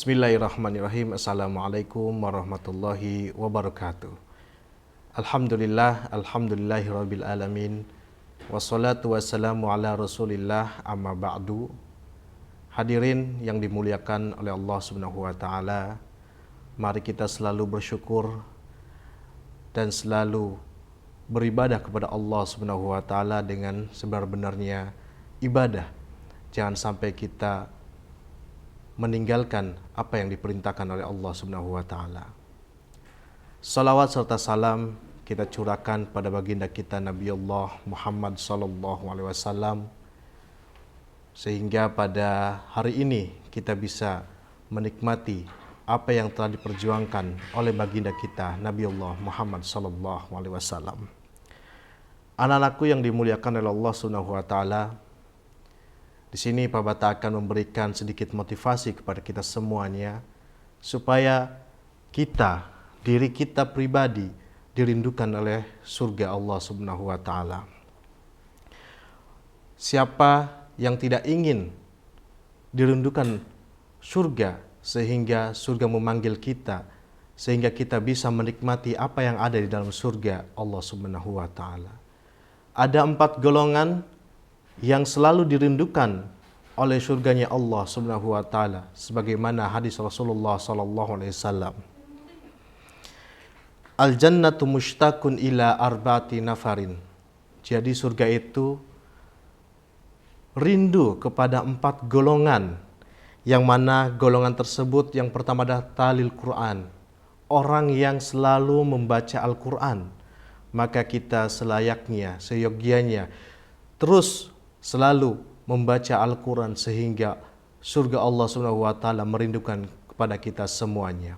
Bismillahirrahmanirrahim. Assalamualaikum warahmatullahi wabarakatuh. Alhamdulillahirabbil alamin. Wassalatu wassalamu ala Rasulillah, amma ba'du. Hadirin yang dimuliakan oleh Allah Subhanahu wa taala, mari kita selalu bersyukur dan selalu beribadah kepada Allah Subhanahu wa taala dengan sebenar-benarnya ibadah. Jangan sampai kita meninggalkan apa yang diperintahkan oleh Allah Subhanahu wa taala. Salawat serta salam kita curahkan pada baginda kita Nabi Allah Muhammad sallallahu alaihi wasallam, sehingga pada hari ini kita bisa menikmati apa yang telah diperjuangkan oleh baginda kita Nabi Allah Muhammad sallallahu alaihi wasallam. Anak-anakku yang dimuliakan oleh Allah Subhanahu wa taala, di sini Pak Bata akan memberikan sedikit motivasi kepada kita semuanya supaya diri kita pribadi dirindukan oleh surga Allah Subhanahu wa taala. Siapa yang tidak ingin dirindukan surga sehingga surga memanggil kita, sehingga kita bisa menikmati apa yang ada di dalam surga Allah Subhanahu wa taala. Ada 4 golongan yang selalu dirindukan oleh surganya Allah Subhanahu wa taala, sebagaimana hadis Rasulullah sallallahu alaihi wasallam. Al jannatu mushtaqun ila arba'ati nafarin. Jadi surga itu rindu kepada 4 golongan, yang mana golongan tersebut yang pertama adalah talil Quran, orang yang selalu membaca Al-Quran. Maka kita selayaknya, seyogianya terus selalu membaca Al-Quran sehingga surga Allah Subhanahu wa taala merindukan kepada kita semuanya.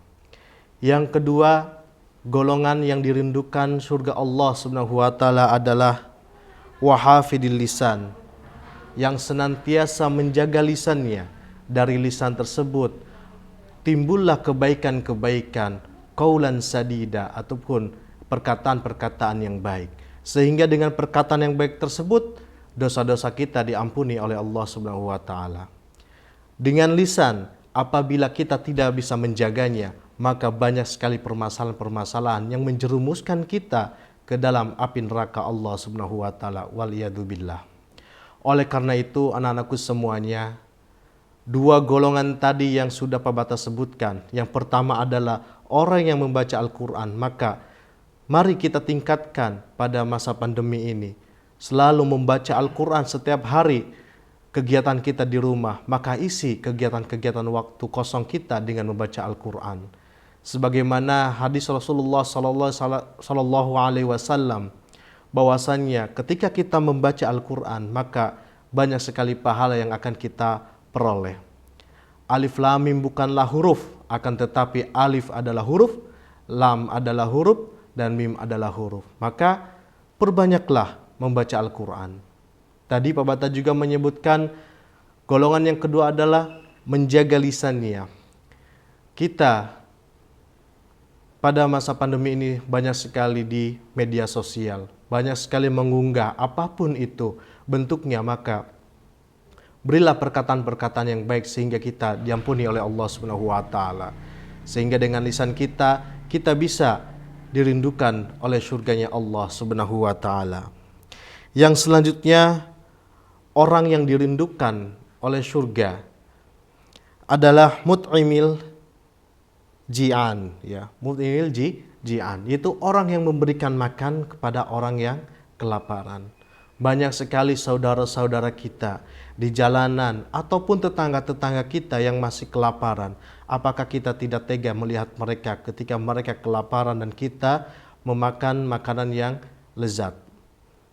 Yang kedua, golongan yang dirindukan surga Allah Subhanahu wa taala adalah wahafidil lisan, yang senantiasa menjaga lisannya. Dari lisan tersebut timbullah kebaikan-kebaikan, qaulan sadida, ataupun perkataan-perkataan yang baik, sehingga dengan perkataan yang baik tersebut dosa-dosa kita diampuni oleh Allah Subhanahu wa taala. Dengan lisan, apabila kita tidak bisa menjaganya, maka banyak sekali permasalahan-permasalahan yang menjerumuskan kita ke dalam api neraka Allah Subhanahu wa taala, waliyadzubillah. Oleh karena itu, anak-anakku semuanya, 2 golongan tadi yang sudah Pak Bata sebutkan, yang pertama adalah orang yang membaca Al-Quran, maka mari kita tingkatkan pada masa pandemi ini, selalu membaca Al-Quran setiap hari. Kegiatan kita di rumah, maka isi kegiatan-kegiatan waktu kosong kita dengan membaca Al-Quran. Sebagaimana hadis Rasulullah sallallahu alaihi wasallam, bahwasannya ketika kita membaca Al-Quran, maka banyak sekali pahala yang akan kita peroleh. Alif lam mim bukanlah huruf, akan tetapi alif adalah huruf, lam adalah huruf, dan mim adalah huruf. Maka perbanyaklah membaca Al-Quran. Tadi Pak Bata juga menyebutkan golongan yang kedua adalah menjaga lisannya. Kita pada masa pandemi ini banyak sekali di media sosial, banyak sekali mengunggah apapun itu bentuknya, maka berilah perkataan-perkataan yang baik sehingga kita diampuni oleh Allah Subhanahu wa taala. Sehingga dengan lisan kita bisa dirindukan oleh surganya Allah Subhanahu wa taala. Yang selanjutnya, orang yang dirindukan oleh surga adalah mut'imil ji'an, ya. Mut'imil ji'an, yaitu orang yang memberikan makan kepada orang yang kelaparan. Banyak sekali saudara-saudara kita di jalanan ataupun tetangga-tetangga kita yang masih kelaparan. Apakah kita tidak tega melihat mereka ketika mereka kelaparan dan kita memakan makanan yang lezat?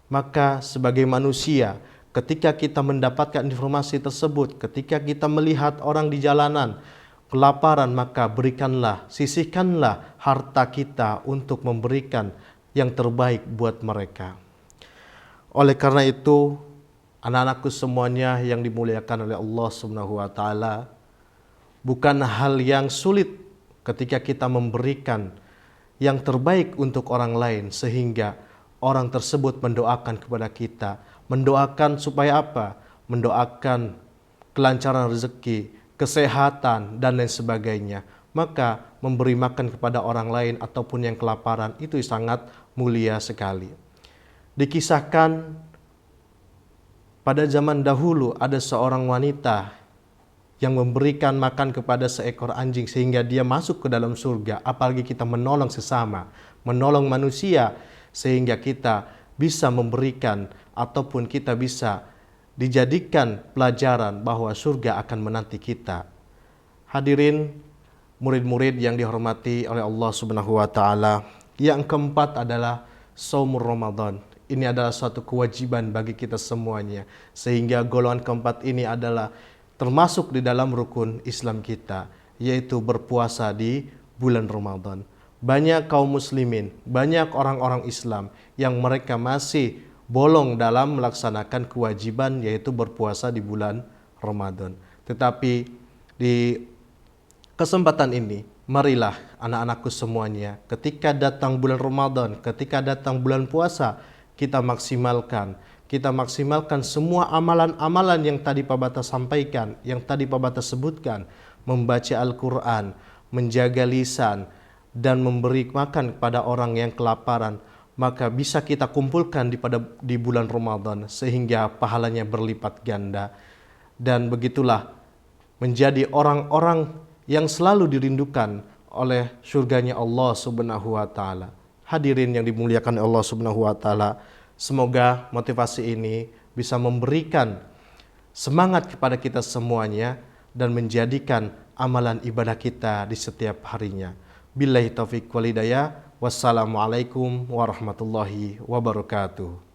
Maka sebagai manusia, ketika kita mendapatkan informasi tersebut, ketika kita melihat orang di jalanan kelaparan, maka sisihkanlah harta kita untuk memberikan yang terbaik buat mereka. Oleh karena itu, anak-anakku semuanya yang dimuliakan oleh Allah Subhanahu wa taala, bukan hal yang sulit ketika kita memberikan yang terbaik untuk orang lain sehingga orang tersebut mendoakan kepada kita. Mendoakan supaya apa? Mendoakan kelancaran rezeki, kesehatan, dan lain sebagainya. Maka memberi makan kepada orang lain ataupun yang kelaparan itu sangat mulia sekali. Dikisahkan pada zaman dahulu ada seorang wanita yang memberikan makan kepada seekor anjing sehingga dia masuk ke dalam surga. Apalagi kita menolong sesama, menolong manusia, sehingga kita bisa memberikan ataupun kita bisa dijadikan pelajaran bahwa surga akan menanti kita. Hadirin murid-murid yang dihormati oleh Allah Subhanahu wa taala, yang keempat adalah shaumur Ramadan. Ini adalah suatu kewajiban bagi kita semuanya, sehingga golongan keempat ini adalah termasuk di dalam rukun Islam kita, yaitu berpuasa di bulan Ramadan. Banyak kaum muslimin, banyak orang-orang Islam yang mereka masih bolong dalam melaksanakan kewajiban, yaitu berpuasa di bulan Ramadan. Tetapi di kesempatan ini, marilah anak-anakku semuanya, ketika datang bulan Ramadan, ketika datang bulan puasa, kita maksimalkan semua amalan-amalan yang tadi Pak Bata sampaikan, yang tadi Pak Bata sebutkan, membaca Al-Quran, menjaga lisan, dan memberi makan kepada orang yang kelaparan, maka bisa kita kumpulkan di bulan Ramadan sehingga pahalanya berlipat ganda. Dan begitulah menjadi orang-orang yang selalu dirindukan oleh surganya Allah Subhanahu wa taala. Hadirin yang dimuliakan Allah Subhanahu wa taala, semoga motivasi ini bisa memberikan semangat kepada kita semuanya dan menjadikan amalan ibadah kita di setiap harinya. Billahi taufiq wal hidayah. Wassalamualaikum warahmatullahi wabarakatuh.